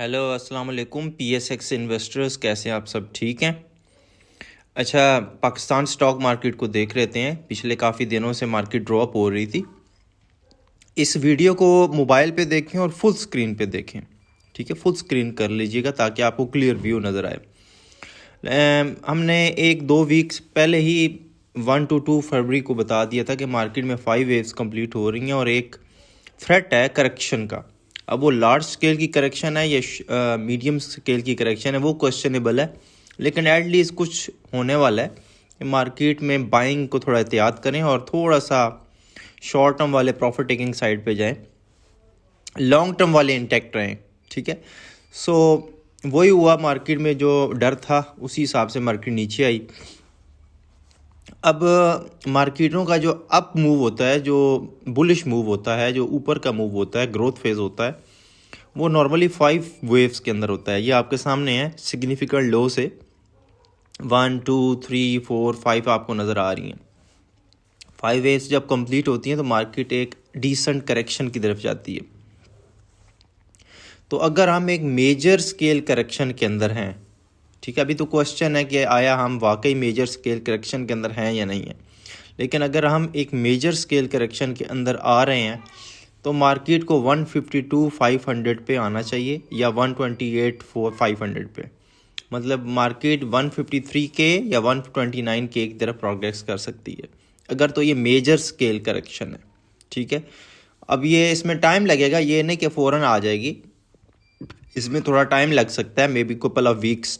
Hello अस्सलाम वालेकुम PSX investors, कैसे हैं आप? सब ठीक हैं? अच्छा, पाकिस्तान स्टॉक मार्केट को देख लेते हैं। पिछले काफ़ी दिनों से मार्केट ड्रॉप हो रही थी। इस वीडियो को मोबाइल पे देखें और फुल स्क्रीन पे देखें, ठीक है? फुल स्क्रीन कर लीजिएगा ताकि आपको क्लियर व्यू नज़र आए। हमने 1-2 वीक्स पहले ही 1 to 2 फरवरी को बता दिया था कि मार्केट में 5 वेव्स कंप्लीट हो रही हैं और एक थ्रेट है करेक्शन का। अब वो लार्ज स्केल की करेक्शन है या मीडियम स्केल की करेक्शन है, वो क्वेश्चनेबल है, लेकिन एटलीस्ट कुछ होने वाला है कि मार्केट में बाइंग को थोड़ा एहतियात करें और थोड़ा सा शॉर्ट टर्म वाले प्रॉफिट टेकिंग साइड पे जाएं, लॉन्ग टर्म वाले इंटैक्ट रहें, ठीक है? सो वही हुआ, मार्केट में जो डर था उसी हिसाब से मार्केट नीचे आई। अब मार्केटों का जो अप मूव होता है, जो बुलिश मूव होता है, जो ऊपर का मूव होता है, ग्रोथ फेज होता है, वो नॉर्मली 5 वेव्स के अंदर होता है। ये आपके सामने है, सिग्निफिकेंट लो से 1 2 3 4 5 आपको नज़र आ रही हैं। 5 वेव्स जब कंप्लीट होती हैं तो मार्केट एक डिसेंट करेक्शन की तरफ जाती है। तो अगर हम एक मेजर स्केल करेक्शन के अंदर हैं, ठीक है, अभी तो क्वेश्चन है कि आया हम वाकई मेजर स्केल करेक्शन के अंदर हैं या नहीं है, लेकिन अगर हम एक मेजर स्केल करेक्शन के अंदर आ रहे हैं तो मार्केट को 152,500 पे आना चाहिए या 128,500 पे। मतलब मार्केट 153 के या 129 के की तरफ प्रोग्रेस कर सकती है अगर तो ये मेजर स्केल करेक्शन है, ठीक है? अब ये इसमें टाइम लगेगा, ये नहीं कि फ़ौरन आ जाएगी, इसमें थोड़ा टाइम लग सकता है, may be couple of weeks,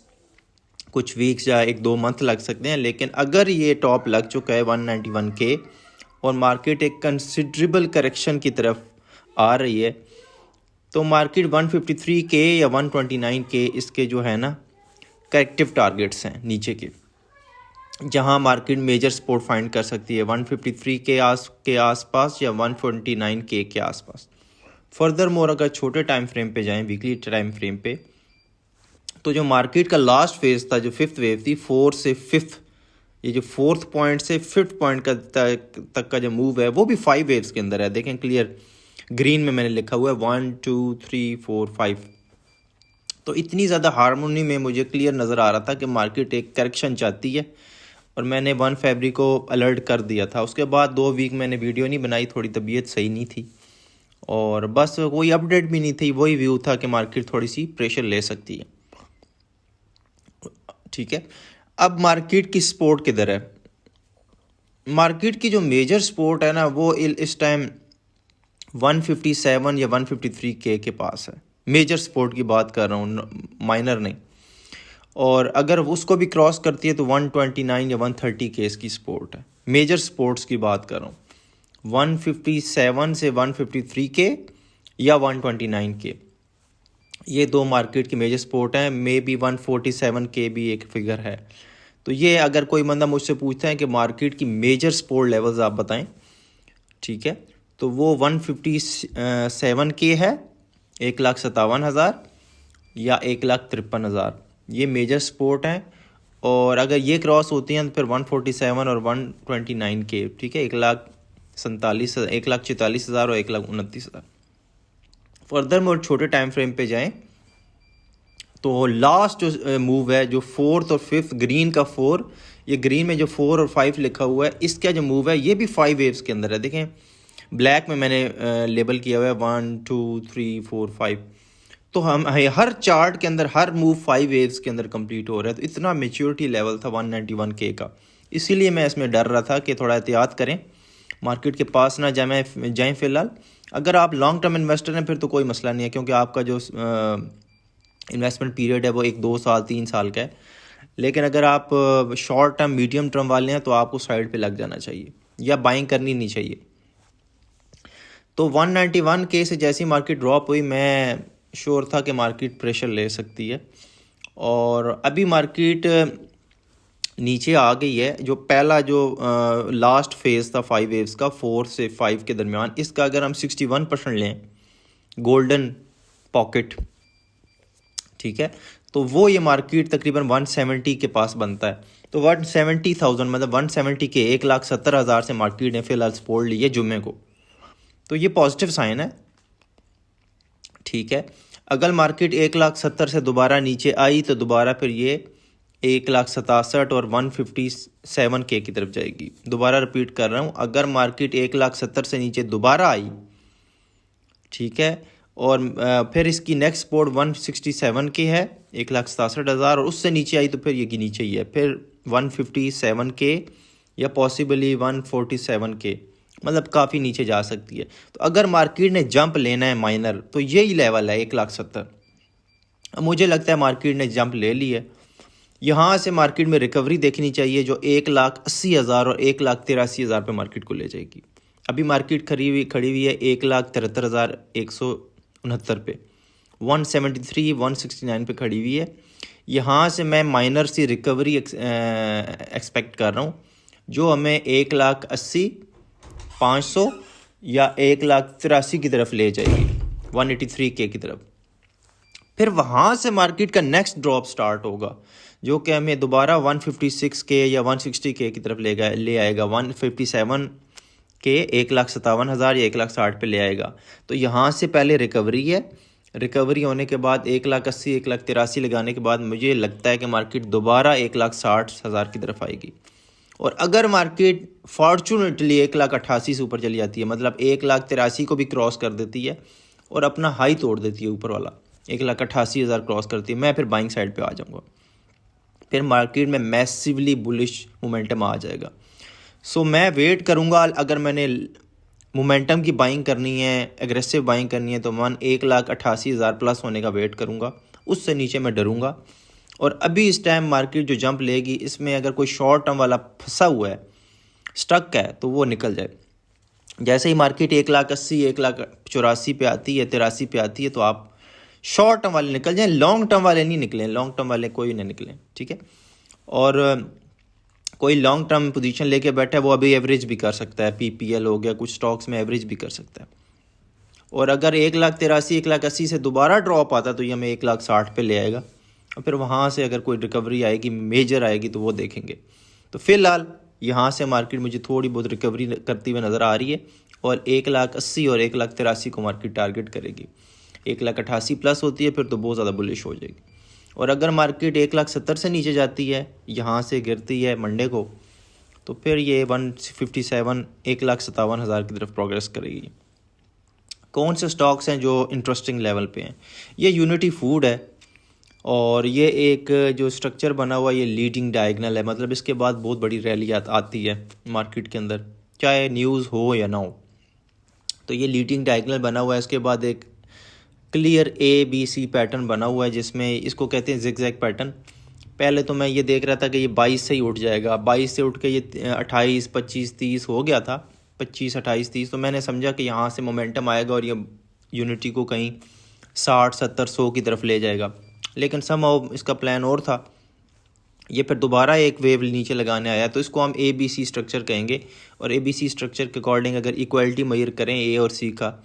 कुछ वीक्स या 1-2 मंथ लग सकते हैं। लेकिन अगर ये टॉप लग चुका है 191 के और मार्केट एक कंसिडरेबल करेक्शन की तरफ आ रही है तो मार्केट 153 के या 129 के इसके जो है ना करेक्टिव टारगेट्स हैं नीचे के, जहां मार्केट मेजर सपोर्ट फाइंड कर सकती है 153 के आसपास या 129 के आसपास। फर्दर मोर अगर छोटे टाइम फ्रेम पे जाएं, वीकली टाइम फ्रेम पे, तो जो मार्केट का लास्ट फेज था, जो 5th वेव थी, 4 से 5th, ये जो 4th पॉइंट से 5th पॉइंट का तक का जो मूव है वो भी 5 वेव्स के अंदर है। देखें क्लियर, ग्रीन में मैंने लिखा हुआ है 1 2 3 4 5। तो इतनी ज़्यादा हार्मोनी में मुझे क्लियर नज़र आ रहा था कि मार्केट एक करेक्शन चाहती है और मैंने 1 फरवरी को अलर्ट कर दिया था। उसके बाद 2 वीक मैंने वीडियो नहीं बनाई, थोड़ी तबीयत सही नहीं थी और बस कोई अपडेट भी नहीं थी, वही व्यू था कि मार्केट थोड़ी सी प्रेशर ले सकती है, ठीक है? अब मार्केट की सपोर्ट किधर है? मार्केट की जो मेजर सपोर्ट है ना वो इस टाइम 157 या 153 के पास है। मेजर सपोर्ट की बात कर रहा हूँ, माइनर नहीं। और अगर उसको भी क्रॉस करती है तो 129 या 130 के इसकी सपोर्ट है। मेजर सपोर्ट्स की बात कर रहा हूँ, 157 से 153 के या 129 के, ये दो मार्केट की मेजर सपोर्ट हैं। मे बी 147 के भी एक फिगर है। तो ये अगर कोई बंदा मुझसे पूछता है कि मार्केट की मेजर सपोर्ट लेवल्स आप बताएं, ठीक है, तो वो 157 के है, 1,57,000 या 1,53,000, ये मेजर सपोर्ट हैं। और अगर ये क्रॉस होती हैं तो फिर 147 और 129 के, ठीक है, 1,44,000 और 1,29,000। फर्दर मोर छोटे टाइम फ्रेम पे जाएं तो लास्ट जो मूव है, जो 4th और 5th, ग्रीन का 4, ये ग्रीन में जो 4 और 5 लिखा हुआ है, इसका जो मूव है ये भी 5 वेव्स के अंदर है। देखें ब्लैक में मैंने लेबल किया हुआ है 1 2 3 4 5। तो हम हर चार्ट के अंदर हर मूव 5 वेव्स के अंदर कंप्लीट हो रहा है। तो इतना मेच्योरिटी लेवल था 191 के का, इसीलिए मैं इसमें डर रहा था कि थोड़ा एहतियात करें, मार्केट के पास ना जाएं फ़िलहाल। अगर आप लॉन्ग टर्म इन्वेस्टर हैं फिर तो कोई मसला नहीं है, क्योंकि आपका जो इन्वेस्टमेंट पीरियड है वो 1-2 साल 3 साल का है। लेकिन अगर आप शॉर्ट टर्म मीडियम टर्म वाले हैं तो आपको साइड पे लग जाना चाहिए या बाइंग करनी नहीं चाहिए। तो 191 के से जैसी मार्केट ड्रॉप हुई, मैं श्योर था कि मार्केट प्रेशर ले सकती है और अभी मार्केट नीचे आ गई है। जो पहला जो लास्ट फेज था 5 वेव्स का, 4 से 5 के दरमियान, इसका अगर हम 61% लें, गोल्डन पॉकेट, ठीक है, तो वो ये मार्केट तकरीबन 170 के पास बनता है। तो 170,000 मतलब 170 के 1,70,000 से मार्केट ने फिलहाल सपोर्ट ली है जुम्मे को। तो ये पॉजिटिव साइन है, ठीक है। अगर मार्केट 1,70,000 से दोबारा नीचे आई तो दोबारा फिर ये 1,67,000 और 157K की तरफ जाएगी। दोबारा रिपीट कर रहा हूँ, अगर मार्केट 1,70,000 से नीचे दोबारा आई, ठीक है, और फिर इसकी नेक्स्ट सपोर्ट 167K है, 1,67,000, और उससे नीचे आई तो फिर ये नीचे ही है, फिर 157K या पॉसिबली 147K, मतलब काफ़ी नीचे जा सकती है। तो अगर मार्केट ने जंप लेना है माइनर तो यही लेवल है 1,70,000। अब मुझे लगता है मार्केट ने जंप ले ली है, यहाँ से मार्केट में रिकवरी देखनी चाहिए जो 1,80,000 और 1,83,000 पे मार्केट को ले जाएगी। अभी मार्केट खड़ी हुई है 1,73,169 पे, 173 169 पे खड़ी हुई है। यहाँ से मैं माइनर सी रिकवरी एक्सपेक्ट कर रहा हूँ जो हमें 1,80,500 या 1,83,000 की तरफ ले जाएगी, 183K की तरफ। फिर वहाँ से मार्केट का नेक्स्ट ड्रॉप स्टार्ट होगा जो कि हमें दोबारा 156K या 160K की तरफ ले आएगा, 157K 1,57,000 या 1,60,000 पे ले आएगा। तो यहाँ से पहले रिकवरी है, रिकवरी होने के बाद 1,80,000 1,83,000 लगाने के बाद मुझे लगता है कि मार्केट दोबारा 1,60,000 की तरफ आएगी। और अगर मार्केट फॉर्चुनेटली 1,88,000 से ऊपर चली जाती है, मतलब 1,83,000 को भी क्रॉस कर देती है और अपना हाई तोड़ देती है ऊपर वाला, 1,88,000 क्रॉस करती है, मैं फिर बाइंग साइड पे आ जाऊंगा। फिर मार्केट में मैसिवली बुलिश मोमेंटम आ जाएगा। सो मैं वेट करूंगा, अगर मैंने मोमेंटम की बाइंग करनी है, एग्रेसिव बाइंग करनी है, तो मैं 1,88,000 प्लस होने का वेट करूंगा, उससे नीचे मैं डरूंगा। और अभी इस टाइम मार्केट जो जंप लेगी इसमें अगर कोई शॉर्ट टर्म वाला फंसा हुआ है, स्टक है, तो वो निकल जाए। जैसे ही मार्केट 1,80,000 1,84,000 पे आती है, 83 पे आती है, तो आप शॉर्ट टर्म वाले निकल जाएं, लॉन्ग टर्म वाले नहीं निकलें, लॉन्ग टर्म वाले कोई नहीं निकलें, ठीक है। और कोई लॉन्ग टर्म पोजीशन लेके बैठा है वो अभी एवरेज भी कर सकता है, PPL हो गया, कुछ स्टॉक्स में एवरेज भी कर सकता है। और अगर 1,83,000 1,80,000 से दोबारा ड्रॉप आता तो ये हमें 1,60,000 पे ले आएगा, और फिर वहाँ से अगर कोई रिकवरी आएगी, मेजर आएगी, तो वो देखेंगे। तो फिलहाल यहाँ से मार्केट मुझे थोड़ी बहुत रिकवरी करती हुई नज़र आ रही है, और 1,80,000 और 1,83,000 को मार्केट टारगेट करेगी। 1,88,000 प्लस होती है फिर तो बहुत ज़्यादा बुलिश हो जाएगी। और अगर मार्केट 1,70,000 से नीचे जाती है, यहाँ से गिरती है मंडे को, तो फिर ये 157 1,57,000 की तरफ प्रोग्रेस करेगी। कौन से स्टॉक्स हैं जो इंटरेस्टिंग लेवल पे हैं? ये यूनिटी फूड है, और ये एक जो स्ट्रक्चर बना हुआ है ये लीडिंग डायगनल है, मतलब इसके बाद बहुत बड़ी रैली आती है मार्केट के अंदर, चाहे न्यूज़ हो या ना हो। तो ये लीडिंग डायगनल बना हुआ है, इसके बाद एक क्लियर ABC पैटर्न बना हुआ है जिसमें इसको कहते हैं जिगजैग पैटर्न। पहले तो मैं ये देख रहा था कि ये 22 से ही उठ जाएगा, 22 से उठ के ये 28 25 30 हो गया था, 25 28 30, तो मैंने समझा कि यहाँ से मोमेंटम आएगा और ये यूनिटी को कहीं 60 70 100 की तरफ ले जाएगा। लेकिन समहाउ इसका प्लान और था, ये फिर दोबारा एक वेव नीचे लगाने आया, तो इसको हम ABC स्ट्रक्चर कहेंगे। और ABC स्ट्रक्चर के अकॉर्डिंग अगर इक्वलिटी मेजर करें A और C का,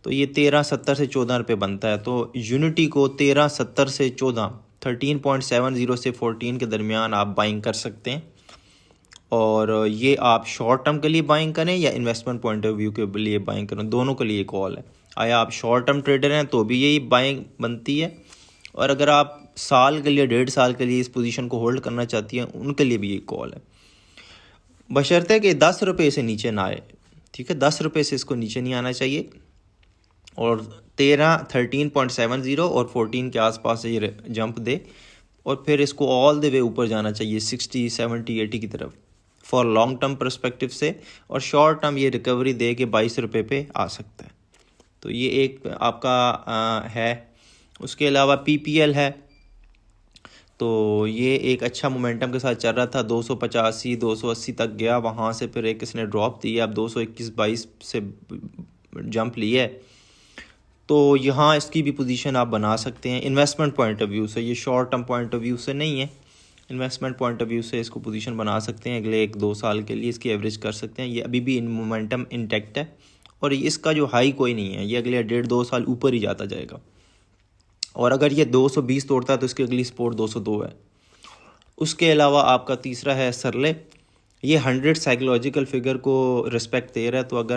तो ये 1370 से 14 रुपये बनता है। तो यूनिटी को 1370 से 14 13.70 से 14 के दरमियान आप बाइंग कर सकते हैं। और ये आप शॉर्ट टर्म के लिए बाइंग करें या इन्वेस्टमेंट पॉइंट ऑफ व्यू के लिए बाइंग करें, दोनों के लिए कॉल है। आया आप शॉर्ट टर्म ट्रेडर हैं तो भी यही बाइंग बनती है, और अगर आप साल के लिए 1.5 साल के लिए इस पोजीशन को होल्ड करना चाहती हैं उनके लिए भी यही कॉल है, बशर्ते कि 10 रुपये से नीचे ना आए, ठीक है। 10 रुपये से इसको नीचे नहीं आना चाहिए, और 13.70 और 14 के आसपास ये जंप दे, और फिर इसको ऑल द वे ऊपर जाना चाहिए 60 70 80 की तरफ फॉर लॉन्ग टर्म पर्सपेक्टिव से। और शॉर्ट टर्म ये रिकवरी दे के 22 रुपये पे आ सकता है। तो ये एक आपका है। उसके अलावा PPL है, तो ये एक अच्छा मोमेंटम के साथ चल रहा था, 285 280 तक गया, वहाँ से फिर एक इसने ड्रॉप दी, अब 221-22 से जंप ली है। तो यहाँ इसकी भी पोजीशन आप बना सकते हैं इन्वेस्टमेंट पॉइंट ऑफ व्यू से, ये short term point of view से नहीं है, इन्वेस्टमेंट पॉइंट ऑफ व्यू से इसको पोजीशन बना सकते हैं। अगले 1-2 साल के लिए इसकी एवरेज कर सकते हैं। ये अभी भी इन मोमेंटम इंटैक्ट है, और इसका जो हाई कोई नहीं है, ये अगले 1.5-2 साल ऊपर ही जाता जाएगा। और अगर ये 220 तोड़ता है तो इसकी अगली सपोर्ट 202 है। उसके अलावा आपका तीसरा है सरले, ये 100 साइकोलॉजिकल फिगर को रिस्पेक्ट दे रहा है। तो अगर